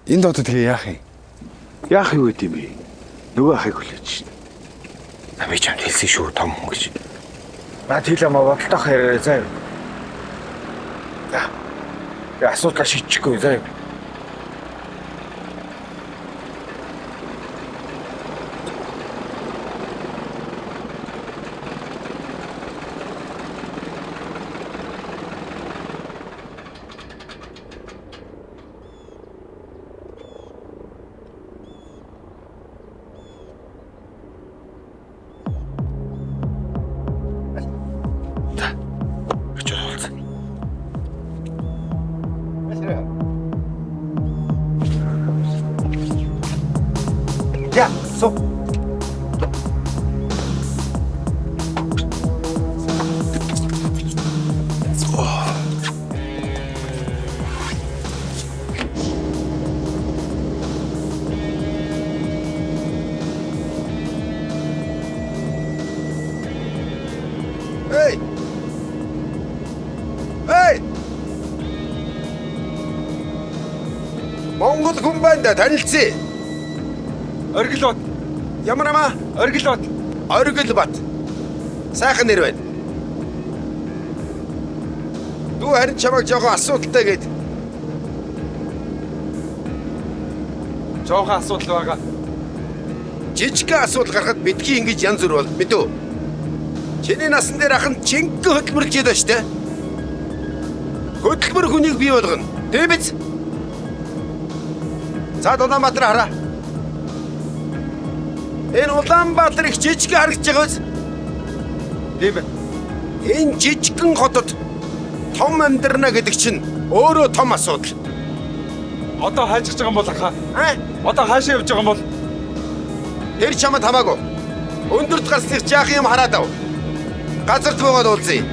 Энд одоо тэгээ яах юм? Яах юу гэдэм бэ? Нөгөө ахыг хүлээж шин. Би ч амт хэлсэн шүү том хүн гэж. Наад хэлээ ма бодолтой хэрэг заа. За. Асуудал шийдэхгүй заа. Я, суу. Эй! Эй! Монгол хүн байна да танилцъя. Оргил бат. Ямар амаа? Оргил бат. Оргил бат. Сайхан нэр байна. Дүү харин чамайг жоохон асуудалтай гээд. Жоохон асуудал байгаа. Жижиг асуудал гарахад битгий ингэж янз бүр бол мэдүү. Чиний насан дээр ахын чингэн хөдөлмөрч яда штэ. Хөдөлмөр хүнийг бий болгоно. Тэ биз? За Улаанбаатар хараа. Энэ Улаанбаатар их жижиг харагдаж байгаа биз? Тийм ээ. Энэ жижигхэн хотод том амьдрна гэдэг чинь өөрөө том асуудал. Одоо хайжиж байгаа юм бол хаа? Аа? Одоо хаашаа явж байгаа юм бол? Тэр чамд хамаагүй. Өндөрт гарсныг жаах юм хараад ав. Газарт бөгөөд уулзъя.